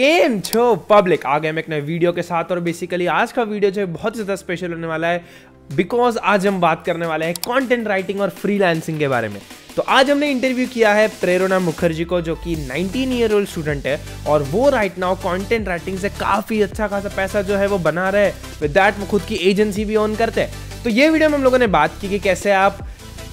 केम छो पब्लिक आ गए हम एक नए वीडियो के साथ। और बेसिकली आज का वीडियो जो है बहुत ज़्यादा स्पेशल होने वाला है, बिकॉज आज हम बात करने वाले हैं कंटेंट राइटिंग और फ्रीलांसिंग के बारे में। तो आज हमने इंटरव्यू किया है प्रेरणा मुखर्जी को, जो कि 19 ईयर ओल्ड स्टूडेंट है और वो राइट नाउ कंटेंट राइटिंग से काफ़ी अच्छा खासा पैसा जो है वो बना रहे हैं। विद दैट वो खुद की एजेंसी भी ऑन करते हैं। तो ये वीडियो में हम लोगों ने बात की कि कैसे आप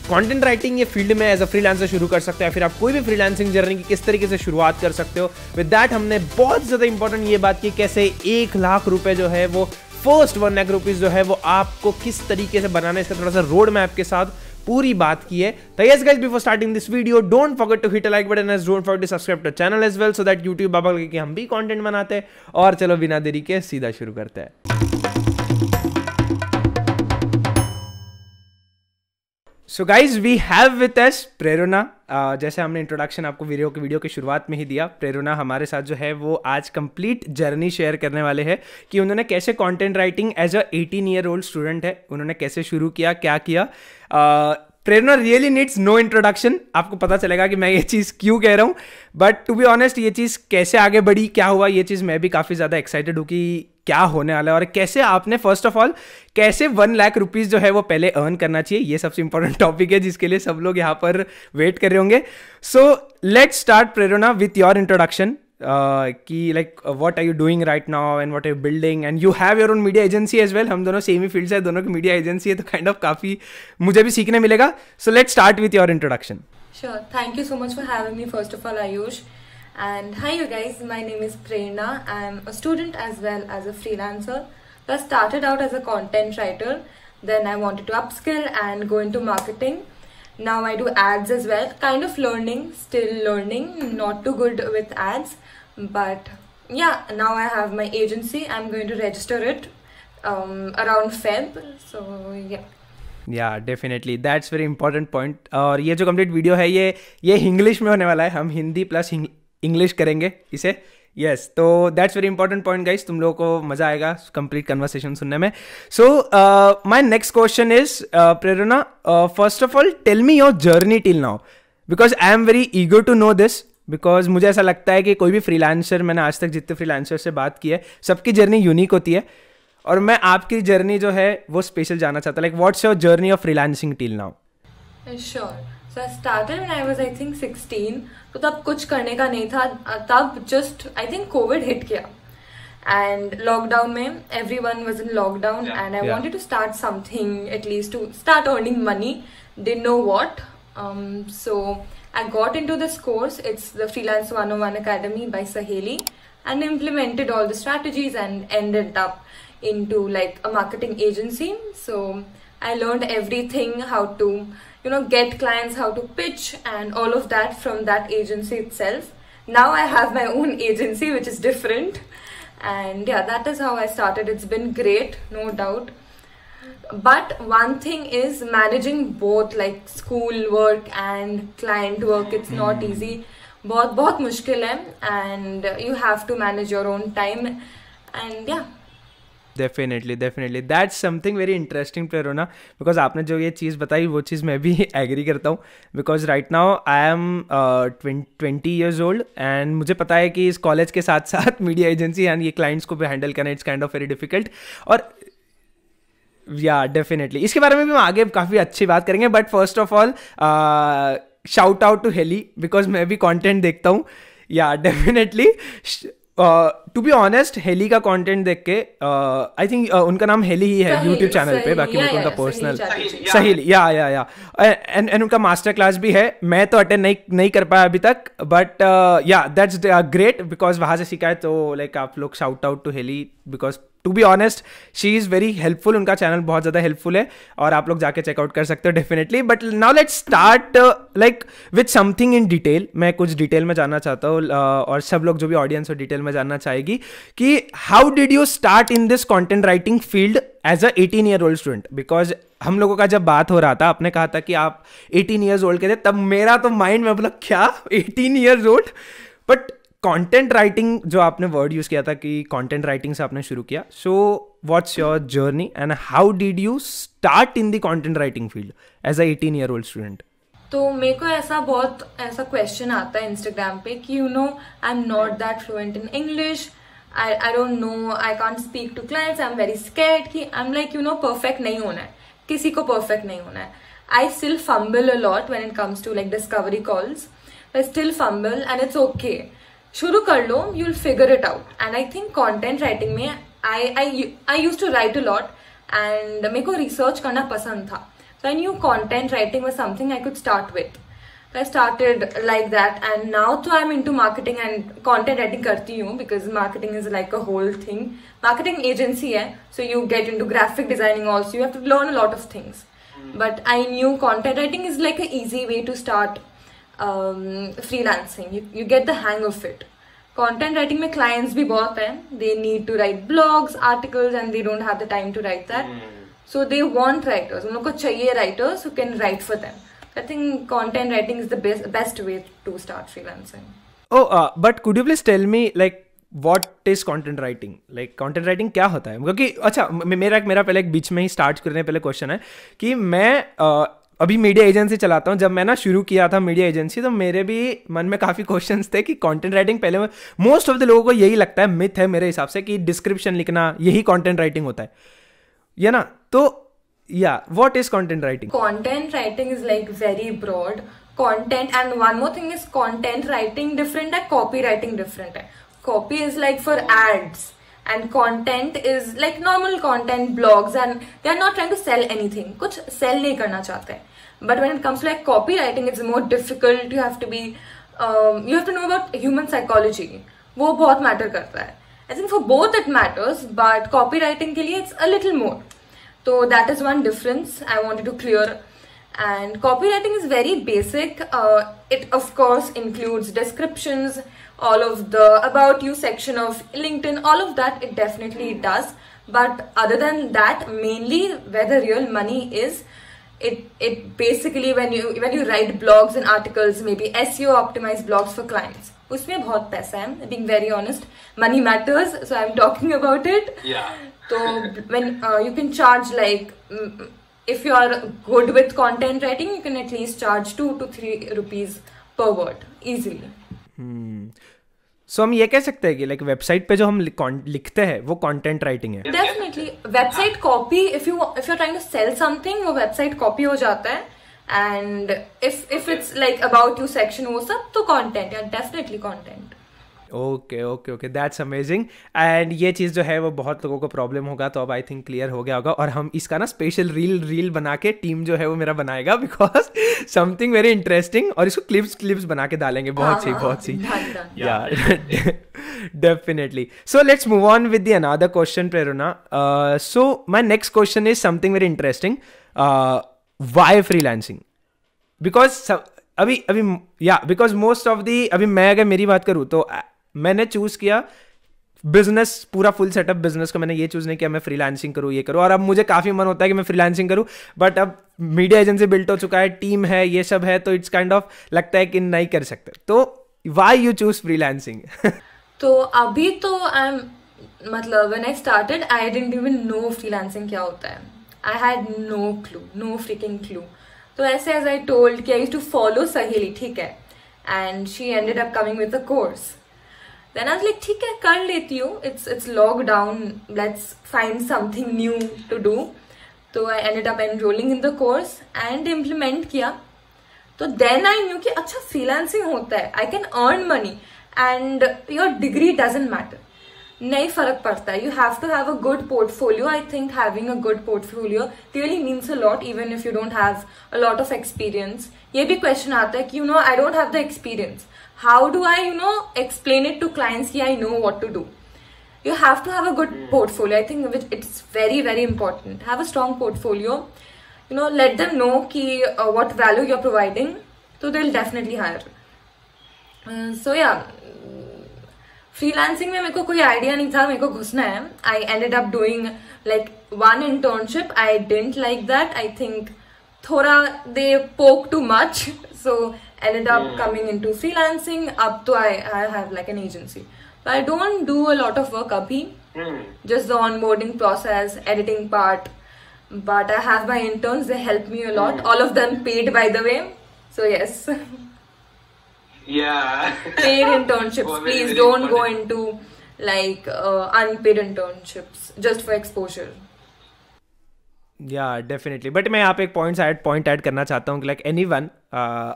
कंटेंट राइटिंग ये फील्ड में एज अ फ्रीलांसर शुरू कर सकते हैं, फिर आप कोई भी फ्रीलांसिंग जर्नी की किस तरीके से शुरुआत कर सकते हो। विद दैट हमने बहुत ज़्यादा इंपॉर्टेंट ये बात की कैसे 1 लाख रुपए जो है वो फर्स्ट 1 लाख रुपीज़ जो है वो आपको किस तरीके से बनाना है, इसका थोड़ा सा रोड मैप के साथ पूरी बात की है। तो yes guys, before starting this video don't forget to hit a like button, don't forget to subscribe to channel as well, so that YouTube बाबा लगे कि हम भी कंटेंट बनाते हैं। और चलो बिना देरी के सीधा शुरू करते हैं। So guys we have with us Prerna. जैसे हमने इंट्रोडक्शन आपको वीडियो की शुरुआत में ही दिया, प्रेरणा हमारे साथ जो है वो आज कंप्लीट जर्नी शेयर करने वाले हैं कि उन्होंने कैसे content writing as a 18 year old student है, उन्होंने कैसे शुरू किया, क्या किया। Prerna really needs no introduction, आपको पता चलेगा कि मैं ये चीज़ क्यों कह रहा हूँ। बट टू बी ऑनेस्ट ये चीज़ कैसे आगे बढ़ी, क्या हुआ, ये चीज़ मैं भी काफ़ी ज़्यादा एक्साइटेड हूँ कि क्या होने वाला है। और कैसे आपने फर्स्ट ऑफ ऑल कैसे 1 लाख रुपीज़ जो है वो पहले अर्न करना चाहिए, ये सबसे इंपॉर्टेंट टॉपिक है जिसके लिए सब लोग यहाँ पर वेट कर रहे होंगे। So let's start Prerna with your introduction कि like what are you doing right now and what are you building, and you have your own media agency as well. हम दोनों सेम ही फील्ड से, दोनों की मीडिया एजेंसी है, तो kind of काफ़ी मुझे भी सीखने मिलेगा। सो let's start with your introduction. Sure. Thank you so much for having me, first of all, Ayush. And hi, you guys. My name is Prerna. I'm a student as well as a freelancer. So I started out as a content writer. Then I wanted to upskill and go into marketing. Now I do ads as well. Kind of learning, still learning. Not too good with ads. But yeah, now I have my agency. I'm going to register it around Feb. So yeah. या definitely that's very important point. और ये जो complete video है ये English में होने वाला है, हम हिंदी प्लस इंग्लिश करेंगे इसे। यस, तो that's very important point guys, तुम लोगों को मजा आएगा कंप्लीट कन्वर्सेशन सुनने में। So my next question is Prerna, first of all tell me your journey till now, because I am very eager to know this. Because मुझे ऐसा लगता है कि कोई भी फ्रीलांसर, मैंने आज तक जितने फ्रीलांसर से बात की है, सबकी जर्नी यूनिक होती है, और मैं आपकी जर्नी जो है वो स्पेशल जानना चाहता हूँ। Like what's your journey of freelancing till now? Sure. So I started when I was I think 16। तो तब कुछ करने का नहीं था, तब just I think Covid hit किया एंड लॉकडाउन में everyone was in lockdown and I wanted to start something, at least to start earning money, didn't know what. So I got into this course, it's the freelance 101 Academy by Saheli, and implemented all the strategies and ended up into like a marketing agency. So I learned everything, how to get clients, how to pitch, and all of that from that agency itself. Now I have my own agency, which is different, and yeah, that is how I started. It's been great, no doubt. But one thing is managing both, like school work and client work. It's not easy. बहुत मुश्किल है, and you have to manage your own time, and yeah. Definitely that's something very interesting Prerna, because आपने जो ये चीज़ बताई वो चीज़ मैं भी एग्री करता हूँ। Because right now I am 20 years old and मुझे पता है कि इस कॉलेज के साथ साथ मीडिया एजेंसी एंड ये क्लाइंट्स को भी हैंडल करना it's kind of very difficult. और या डेफिनेटली इसके बारे में भी हम आगे काफ़ी अच्छी बात करेंगे। But first of all shout out to Haley, because मैं भी कॉन्टेंट देखता हूँ। Yeah definitely to be honest, Haley का कंटेंट देख के आई थिंक उनका नाम हेली ही है यूट्यूब चैनल पे, बाकी मेरे को उनका पर्सनल सहील या एंड उनका मास्टर क्लास भी है। मैं तो अटेंड नहीं कर पाया अभी तक, बट या दैट्स ग्रेट, बिकॉज वहाँ से सीखा है। तो लाइक आप लोग shout out to Haley, because to be honest she is very helpful, उनका चैनल बहुत ज़्यादा हेल्पफुल है और आप लोग जाके चेकआउट कर सकते हो definitely. But now let's start like with something in detail. मैं कुछ डिटेल में जानना चाहता हूँ और सब लोग जो भी ऑडियंस हो डिटेल में जानना चाहेगी कि how did you start in this content writing field as a 18 year old student? Because हम लोगों का जब बात हो रहा था, आपने कहा था कि आप 18 ईयर्स ओल्ड के थे, तब मेरा तो माइंड में बोला क्या 18 years old. But content writing जो आपने वर्ड यूज किया था कि कंटेंट राइटिंग से आपने शुरू किया, so what's your journey and how did you start in the content writing field as a 18 year old student? तो मेरे को ऐसा क्वेश्चन आता है इंस्टाग्राम पे कि I am not that fluent in English, I don't know, I can't speak to clients, I'm very scared कि I'm like perfect नहीं होना है, किसी को परफेक्ट नहीं होना है. I still fumble a lot when it comes to like discovery calls. I still fumble and it's okay. शुरू कर लो, you'll figure it out. And I think content writing में I used to write a lot and मेरे को research करना पसंद था. So I knew content writing was something I could start with. So I started like that and now तो I'm into marketing and content writing करती हूँ because marketing is like a whole thing. Marketing agency है, so you get into graphic designing also. You have to learn a lot of things. But I knew content writing is like an easy way to start freelancing. You get the hang of it. Content writing में clients भी बहुत हैं. They need to write blogs, articles and they don't have the time to write that. So they want writers. उन लोगों को चाहिए writers who can write for them. I think content writing is the best way to start freelancing. Oh, but could you please tell me like what is content writing? Like content writing क्या होता है? क्योंकि अच्छा मेरा पहले एक बीच में ही start करने पहले क्वेश्चन है कि मैं अभी मीडिया एजेंसी चलाता हूँ. जब मैं ना शुरू किया था मीडिया एजेंसी तो मेरे भी मन में काफ़ी क्वेश्चंस थे कि कंटेंट राइटिंग पहले मोस्ट ऑफ द लोगों को यही लगता है, मिथ है मेरे हिसाब से कि डिस्क्रिप्शन लिखना यही कंटेंट राइटिंग होता है, ये ना. तो yeah, what is content writing? Content writing is like very broad. Content, and one more thing is content writing different है, copywriting different है. Copy is like for ads and content is like normal content, blogs, and they are not trying to sell anything. कुछ sell नहीं करना चाहते हैं. But when it comes to like copywriting, it's more difficult. You have to be, you have to know about human psychology. वो बहुत matter करता है. I think for both it matters, but copywriting के लिए it's a little more. So that is one difference I wanted to clear. And copywriting is very basic. It of course includes descriptions, all of the about you section of LinkedIn, all of that it definitely does. But other than that, mainly where the real money is, it basically when you write blogs and articles, maybe SEO optimized blogs for clients, उसमें बहुत पैसा है. Being very honest, money matters, so I'm talking about it. Yeah. So when you can charge like if you are good with content writing, you can at least charge 2 to 3 rupees per word easily. So हम ये कह सकते हैं कि like website पे जो हम लिखते हैं वो कंटेंट राइटिंग है. Definitely website copy, if you're trying to sell something, वो वेबसाइट कॉपी हो जाता है. And if it's like about you section वो सब तो content, yeah, definitely content. Okay that's amazing. And ये चीज़ जो है वो बहुत लोगों को प्रॉब्लम होगा, तो अब आई थिंक क्लियर हो गया होगा. और हम इसका ना स्पेशल रील बना के टीम जो है वो मेरा बनाएगा बिकॉज समथिंग वेरी इंटरेस्टिंग, और इसको क्लिप्स बना के डालेंगे. बहुत सी या definitely. So let's move on with the another question Prerna. So my next question is something very interesting. Why freelancing? Because because most of the, अभी मैं अगर मेरी बात करूँ तो मैंने चूज किया बिजनेस, पूरा फुल सेटअप बिजनेस को मैंने ये चूज नहीं किया मैं फ्रीलांसिंग करूँ, ये करूँ. और अब मुझे काफी मन होता है कि मैं फ्रीलांसिंग करूँ, बट अब मीडिया एजेंसी बिल्ट हो चुका है, टीम है, ये सब है, तो इट्स काइंड ऑफ लगता है कि नहीं कर सकते. तो व्हाई यू चूज फ्रीलांसिंग? तो अभी तो मतलब when I started I didn't even know freelancing क्या होता है. I had no freaking clue. तो ऐसे एज आई टोल्ड कि आई यूज्ड टू फॉलो सहेली, ठीक है, and she ended up coming with a course. Then I was like, ठीक है, कर लेती हूँ. It's lockdown. Let's find something new to do. तो I ended up enrolling in the course and implement किया. तो then I knew कि अच्छा freelancing होता है. I can earn money and your degree doesn't matter. नहीं फर्क पड़ता है. You have to have a good portfolio. I think having a good portfolio really means a lot even if you don't have a lot of experience. ये भी question आता है कि I don't have the experience. How do I, explain it to clients कि I know what to do? You have to have a good portfolio. I think it's very, very important. Have a strong portfolio. Let them know कि what value you're providing. So they'll definitely hire. So yeah, freelancing में मेरे को कोई idea नहीं था, मेरे को घुसना है. I ended up doing like one internship. I didn't like that. I think थोड़ा they poke too much. So ended up coming into freelancing. Up to I have like an agency. So I don't do a lot of work abhi. Just the onboarding process, editing part. But I have my interns. They help me a lot. All of them paid, by the way. So yes. Yeah. Paid internships, वो very, please very don't go important. into like unpaid internships just for exposure. या definitely. But मैं यहाँ पे एक point add करना चाहता हूँ कि लाइक एनीवन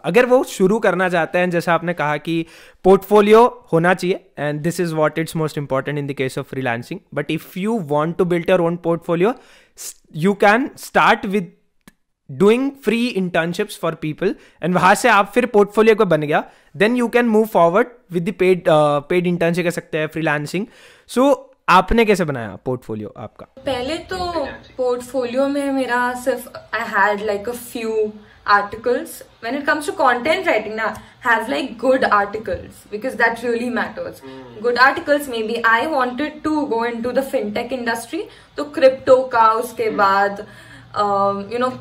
अगर वो शुरू करना चाहते हैं, जैसा आपने कहा कि पोर्टफोलियो होना चाहिए and this is what it's most important in the case of freelancing. But if you want to build your own portfolio, you can start with doing free internships for people and वहां से आप फिर portfolio को बन गया, then you can move forward with the paid internship कह सकते हैं, फ्रीलांसिंग. सो आपने कैसे बनाया पोर्टफोलियो आपका? पहले तो पोर्टफोलियो में मेरा सिर्फ I had like a few articles. When it comes to content writing, now have like good articles because that really matters. Good articles. Maybe I wanted to go into the fintech industry, तो crypto का उसके बाद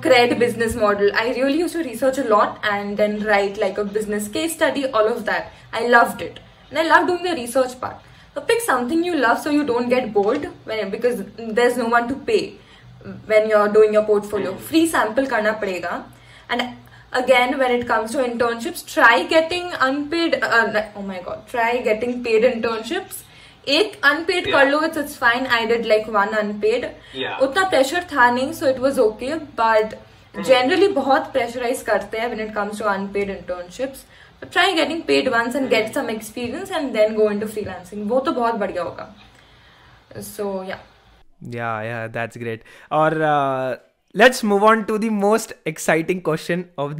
cred business model. I really used to research a lot and then write like a business case study, all of that. I loved it and I love doing the research part. So pick something you love so you don't get bored because there's no one to pay when you're doing your portfolio. Free sample करना पड़ेगा. And again, when it comes to internships, try getting unpaid. Try getting paid internships. एक unpaid कर लो, it's fine. I did like one unpaid. उतना pressure था नहीं, so it was okay. But generally बहुत pressurize करते हैं when it comes to unpaid internships. But try getting paid once and get some experience and then go into freelancing. वो तो बहुत बढ़िया होगा. So yeah. Yeah, that's great. और let's move on to the most exciting question of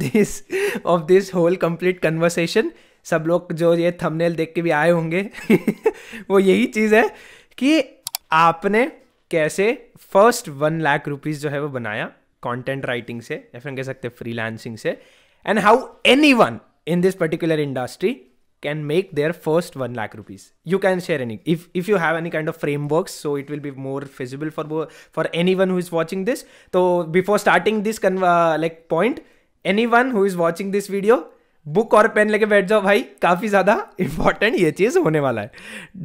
this whole complete conversation. सब लोग जो ये thumbnail देख के भी आए होंगे वो यही चीज़ है कि आपने कैसे फर्स्ट 1 लाख रुपीज़ जो है वो बनाया कंटेंट राइटिंग से, या फिर कह सकते हैं फ्रीलांसिंग से, and how anyone in this particular industry can make their first 1 lakh rupees. You can share any, if you have any kind of frameworks, so it will be more feasible for anyone who is watching this. So before starting this point, anyone who is watching this video, book और pen लेके बैठ जाओ भाई, काफी ज्यादा important ये चीज होने वाला है.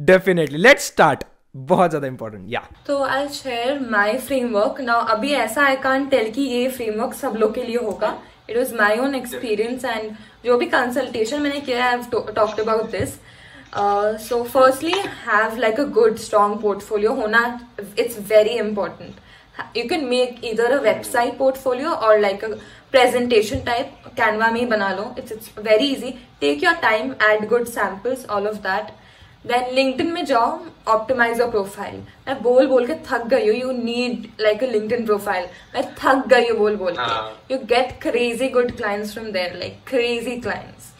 Definitely let's start. बहुत ज्यादा इंपॉर्टेंट. या तो I share my framework now. अभी ऐसा आई कांट टेल कि ये फ्रेमवर्क सब लोग के लिए होगा. It was my own experience and जो भी कंसल्टेशन मैंने किया है, I have talked about this. So firstly have like a good strong portfolio होना. It's very important. You can make either a website portfolio or like a presentation type. Canva में ही बना लो. It's very easy. Take your time, add good samples, all of that. Then LinkedIn में जाओ, optimize your profile. मैं बोल के थक गई हूँ. You need like a LinkedIn profile. मैं थक गई हूँ बोल के. You get crazy good clients from there, like crazy clients.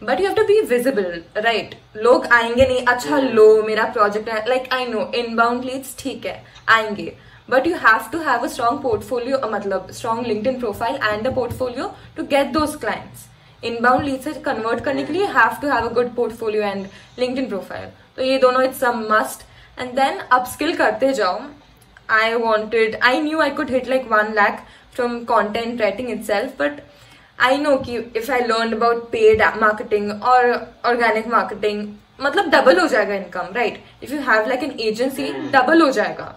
But you have to be visible, right? लोग आएंगे नहीं. अच्छा लो मेरा project है. Like I know inbound leads ठीक है आएंगे. But you have to have a strong portfolio, मतलब strong LinkedIn profile and a portfolio to get those clients. Inbound leads से convert करने के लिए have to have a good portfolio and LinkedIn profile. तो ये दोनों it's a must. And then upskill करते जाओ. I knew I could hit like 1 lakh from content writing itself, but I know कि if I learned about paid marketing or organic marketing, मतलब double हो जाएगा income, right? If you have like an agency, double हो जाएगा.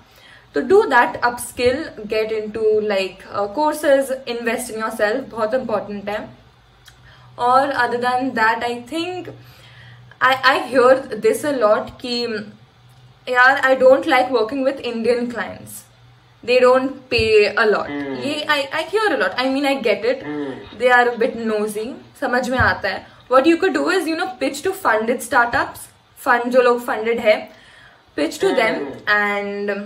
To do that, upskill, get into like courses, invest in yourself, बहुत important है. और other than that, I think I hear this a lot कि यार I don't like working with Indian clients. They don't pay a lot. ये I hear a lot. I mean I get it. They are a bit nosy. समझ में आता है. What you could do is pitch to funded startups. Fund जो लोग funded है, pitch to them and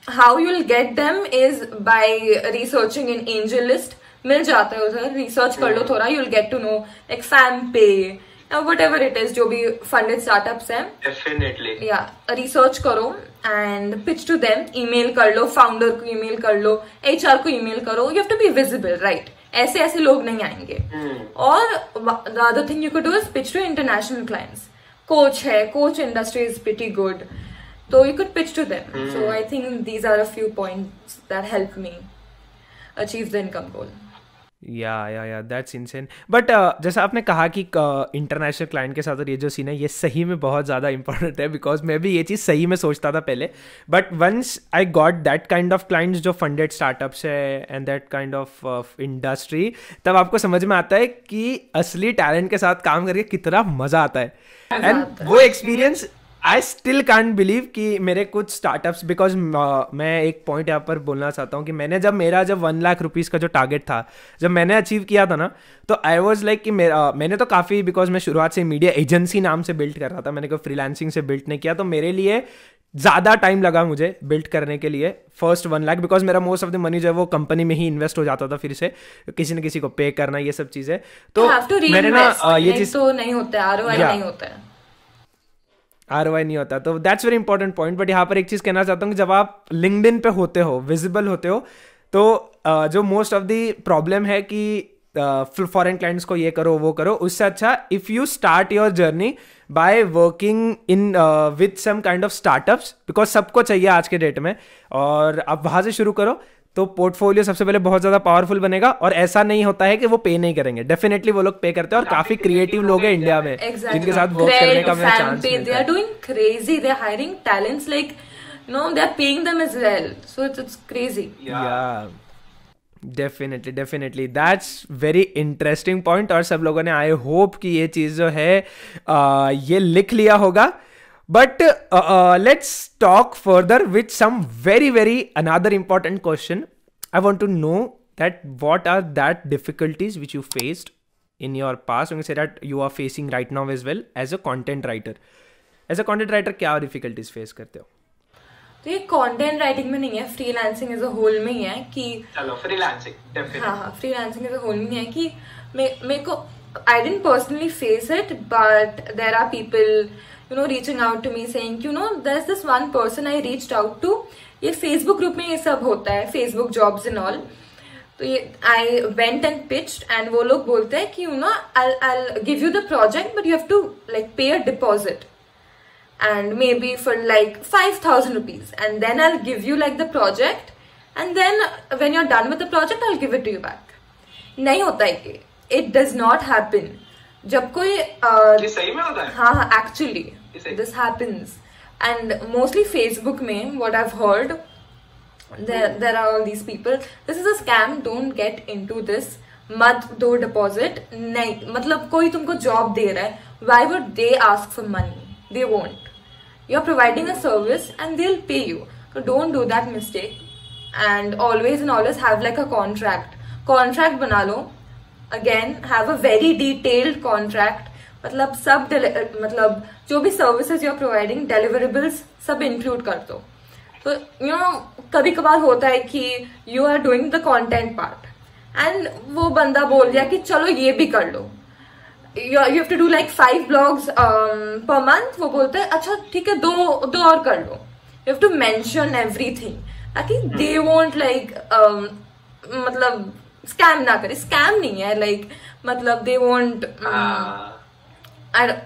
how you'll get them is by researching in AngelList. मिल जाता है उधर. रिसर्च कर लो थोड़ा. you'll get to know like FamPay, whatever it is, जो भी funded startups हैं. Definitely. Yeah, research करो and pitch to them. email कर लो, founder को email कर लो, HR को email करो. You have to be visible, right? ऐसे लोग नहीं आएंगे. और the other thing you could do is pitch to international clients. Coach है, coach industry is pretty good. So you could pitch to them. So I think these are a few points that help me achieve the income goal. या that's insane. But जैसा आपने कहा कि international client के साथ और ये जो सीन है ये सही में बहुत ज़्यादा इंपॉर्टेंट है, बिकॉज मैं भी ये चीज़ सही में सोचता था पहले. But once I got that kind of clients जो फंडेड स्टार्टअप्स है and that kind of industry, तब आपको समझ में आता है कि असली टैलेंट के साथ काम करके कितना मज़ा आता है. एंड वो experience I still can't believe कि मेरे कुछ स्टार्टअप्स, बिकॉज मैं एक पॉइंट यहाँ पर बोलना चाहता हूँ कि मेरा जब 1 लाख रुपीज़ का जो टारगेट था, जब मैंने अचीव किया था ना, तो आई वॉज लाइक कि मैंने तो काफ़ी, बिकॉज मैं शुरुआत से मीडिया एजेंसी नाम से बिल्ड कर रहा था, मैंने कोई फ्रीलांसिंग से बिल्ड नहीं किया, तो मेरे लिए ज़्यादा टाइम लगा मुझे बिल्ड करने के लिए फर्स्ट 1 लाख, बिकॉज मेरा मोस्ट ऑफ द मनी जो है वो कंपनी में ही इन्वेस्ट हो जाता था, फिर से किसी न किसी को पे करना, ये सब चीज़ें. तो मैंने ना ये चीज़ तो नहीं होता है, ROI नहीं होता है, ROI नहीं होता. तो that's very important point. But यहाँ पर एक चीज़ कहना चाहता हूँ कि जब आप लिंक्डइन पे होते हो, विजिबल होते हो, तो जो मोस्ट ऑफ द प्रॉब्लम है कि फॉरेन क्लाइंट्स को ये करो वो करो, उससे अच्छा if you start your journey by working in with some kind of startups, because सबको चाहिए आज के डेट में, और आप वहाँ से शुरू करो तो पोर्टफोलियो सबसे पहले बहुत ज़्यादा पावरफुल बनेगा. और ऐसा नहीं होता है कि वो पे नहीं करेंगे, डेफिनेटली वो लोग पे करते हैं, और काफ़ी क्रिएटिव लोग हैं इंडिया में जिनके साथ वर्क करने का मैं चांस मिलता है. They are doing crazy, they are hiring talents like, they are paying them as well, so it's crazy. Yeah. Definitely that's very interesting point. और सब लोगों ने आई होप कि ये चीज़ जो है ये लिख लिया होगा. But let's talk further with some very another important question. I want to know that what are that difficulties which you faced in your past, and you say that you are facing right now as well as a content writer. As a content writer क्या difficulties face करते हो? तो ये content writing में नहीं है, freelancing as a whole में ही है कि चलो फ्रीलांसिंग डेफिनेटली. हाँ, फ्रीलांसिंग एज अ होल में है कि मेरे को I didn't personally face it, but there are people reaching out to me saying, there's this one person I reached out to. ये Facebook ग्रुप में ये सब होता है, Facebook jobs and all. तो ये I went and pitched, and वो लोग बोलते हैं कि I'll give you the project, but you have to like pay a deposit, and maybe for like 5,000 rupees, and then I'll give you like the project, and then when you're done with the project I'll give it to you back. नहीं होता है कि it does not happen. जब कोई ये सही में होता है? हाँ, actually this happens, and mostly Facebook में what I have heard, there are all these people, this is a scam, don't get into this, मत दो डिपॉजिट. नहीं, मतलब कोई तुमको जॉब दे रहा है, why would they ask for money? They won't. You are providing a service and they will pay you, so don't do that mistake. And always have like a contract बना लो. Again have a very detailed contract, मतलब जो भी services you are providing, deliverables सब include कर दो. तो कभी कभार होता है कि you are doing the content part and वो बंदा बोल दिया कि चलो ये भी कर लो, you have to do like 5 blogs per month. वो बोलता है अच्छा ठीक है, दो और कर लो. You have to mention everything ताकि दे वोंट लाइक मतलब स्कैम ना करे. स्कैम नहीं है, लाइक मतलब they won't.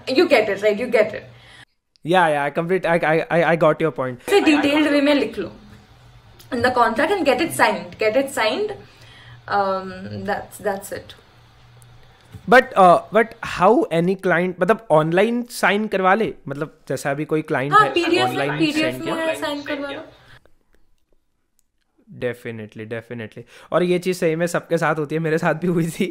You get it, right? You get it. I got your point. फिर डिटेल्ड वे में लिख लो in the contract and get it signed. That's it. But how any client मतलब ऑनलाइन साइन करवा ले, मतलब जैसा अभी कोई क्लाइंट है PDF में साइन करवा लो. डेफिनेटली. और ये चीज़ सही में सबके साथ होती है, मेरे साथ भी हुई थी.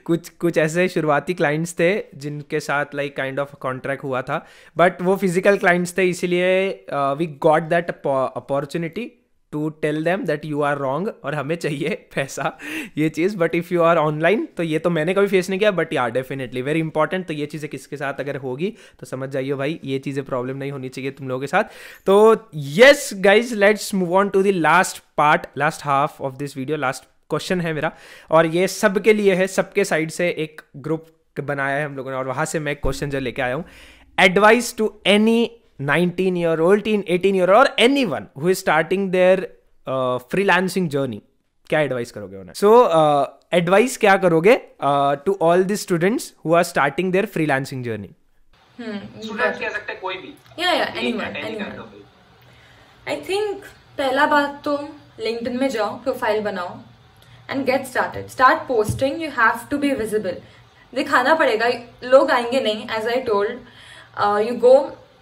कुछ ऐसे शुरुआती क्लाइंट्स थे जिनके साथ लाइक काइंड ऑफ कॉन्ट्रैक्ट हुआ था, बट वो फिजिकल क्लाइंट्स थे, इसीलिए we got that opportunity to tell them that you are wrong और हमें चाहिए पैसा, ये चीज़. But if you are online, तो ये तो मैंने कभी फेस नहीं किया, बट यार डेफिनेटली वेरी इंपॉर्टेंट. तो ये चीज़ें किसके साथ अगर होगी तो समझ जाइए भाई, ये चीज़ें प्रॉब्लम नहीं होनी चाहिए तुम लोगों के साथ. तो yes guys, let's move on to the last half of this video. Last question है मेरा, और ये सबके लिए है, सबके साइड से एक ग्रुप बनाया है हम लोगों ने, और वहाँ से मैं क्वेश्चन जो लेके आया हूँ. Advice to any 19-year-old, 18-year-old or anyone who is starting their freelancing journey, क्या एडवाइस करोगे उन्हें? सो एडवाइस क्या करोगे to all the students who are starting their freelancing journey? Students कह सकते हैं, कोई भी. एनीवन. आई थिंक पहला बात तो लिंक्डइन में जाओ, प्रोफाइल बनाओ, and get started. Start posting. You have to be visible. दिखाना पड़ेगा, लोग आएंगे नहीं. As I told, you go,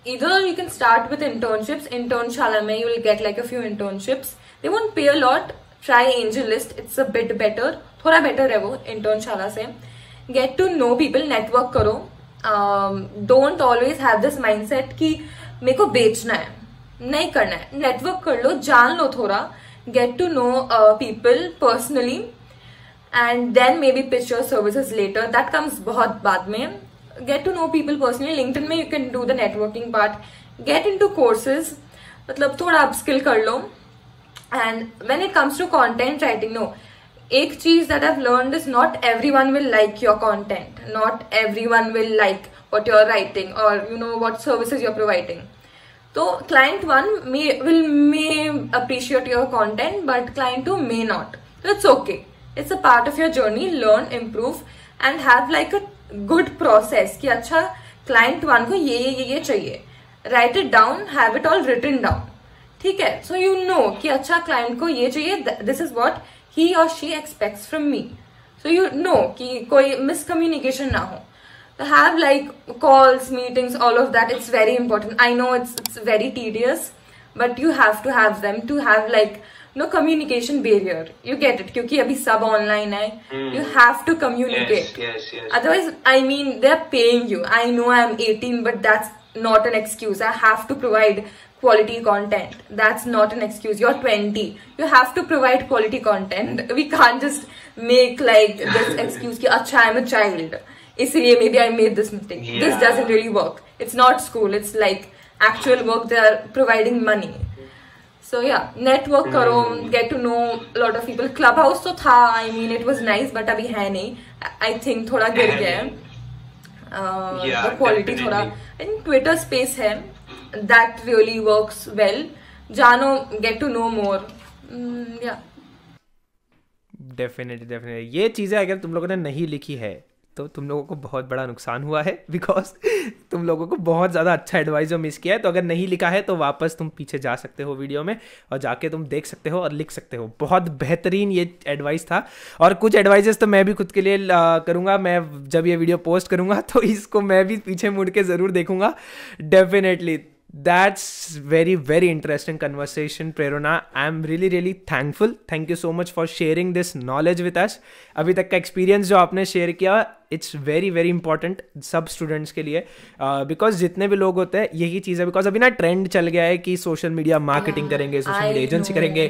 either you can start with internships. Internship में you will get like a few internships. They won't pay a lot. Try AngelList. It's a bit better. थोड़ा better है वो internship से. Get to know people. Network करो. Don't always have this mindset कि मेरे को बेचना है, नहीं करना है. Network कर लो, जान लो थोड़ा. Get to know people personally. And then maybe pitch your services later. That comes बहुत बाद में. Get to know people personally. LinkedIn में you can do the networking part. Get into courses. मतलब थोड़ा upskill कर लो. And when it comes to content writing, no. एक चीज that I've learned is not everyone will like your content. Not everyone will like what you're writing or what services you're providing. So client 1 may appreciate your content, but client 2 may not. So it's okay. It's a part of your journey. Learn, improve, and have like a good process कि अच्छा client 1 को ये चाहिए. Write it down. Have it all written down. ठीक है. So you know कि अच्छा client को ये चाहिए. This is what he or she expects from me. So you know कि कोई miscommunication ना हो. So have like calls, meetings, all of that. It's very important. I know it's very tedious, but you have to have them to have like communication barrier. You get it? क्योंकि अभी सब online है. You have to communicate. Yes. Otherwise, I mean, they're paying you. I know I'm 18, but that's not an excuse. I have to provide quality content. That's not an excuse. You're 20. You have to provide quality content. We can't just make like this excuse कि अच्छा I'm a child. इसलिए maybe I made this mistake. Yeah. This doesn't really work. It's not school. It's like actual work. They are providing money. So yeah, network करो, get to know a lot of people. Clubhouse तो था, I mean it was nice, but अभी है नहीं. I think थोड़ा गिर गया है. The quality definitely. थोड़ा. I think Twitter space है. That really works well. जानो, get to know more. Yeah. Definitely ये चीज़ें अगर तुम लोगों ने नहीं लिखी है तो तुम लोगों को बहुत बड़ा नुकसान हुआ है, बिकॉज तुम लोगों को बहुत ज़्यादा अच्छा एडवाइस मिस किया है. तो अगर नहीं लिखा है तो वापस तुम पीछे जा सकते हो वीडियो में और जाके तुम देख सकते हो और लिख सकते हो. बहुत बेहतरीन ये एडवाइस था. और कुछ एडवाइजेस तो मैं भी खुद के लिए करूँगा. मैं जब ये वीडियो पोस्ट करूँगा तो इसको मैं भी पीछे मुड़ के ज़रूर देखूँगा. Definitely that's very very interesting conversation, Prerna. I'm really thankful. Thank you so much for sharing this knowledge with us. अभी तक का एक्सपीरियंस जो आपने शेयर किया, इट्स वेरी इंपॉर्टेंट सब स्टूडेंट्स के लिए, बिकॉज जितने भी लोग होते हैं यही चीज़ है. बिकॉज अभी ना ट्रेंड चल गया है कि सोशल मीडिया मार्केटिंग करेंगे, सोशल मीडिया एजेंसी करेंगे,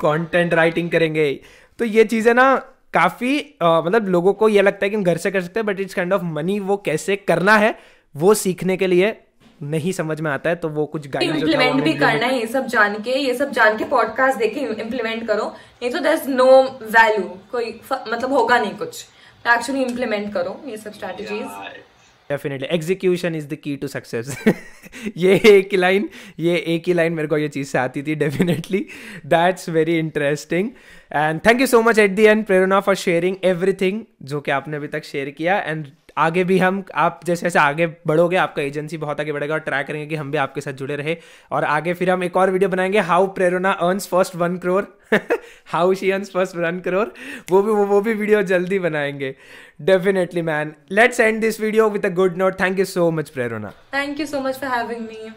कंटेंट राइटिंग करेंगे. तो ये चीज़ें ना काफ़ी मतलब लोगों को ये लगता है कि हम घर से कर सकते हैं, but it's kind of money. वो कैसे करना है वो सीखने के लिए नहीं समझ में आता है, तो वो कुछ गाइड इम्प्लीमेंट भी करना है. ये सब जान के पॉडकास्ट देखे इम्प्लीमेंट करो, नहीं तो देयर इज नो वैल्यू. कोई मतलब होगा नहीं कुछ. एक्चुअली इम्प्लीमेंट करो ये सब strategies. Definitely execution is the key to success. ये एक ही लाइन मेरे को ये चीज़ से आती थी. Definitely that's very interesting. And thank you so much at the end, Prerna, for sharing everything जो कि आपने अभी तक शेयर किया. एंड आगे भी आप जैसे जैसे आगे बढ़ोगे, आपका एजेंसी बहुत आगे बढ़ेगा, और ट्राई करेंगे कि हम भी आपके साथ जुड़े रहे. और आगे फिर हम एक और वीडियो बनाएंगे, how Prerna earns first 1 crore. How she earns first 1 crore. वो भी वीडियो जल्दी बनाएंगे. Definitely man. Let's end this video with a good note. Thank you so much, Prerna. Thank you so much for having me.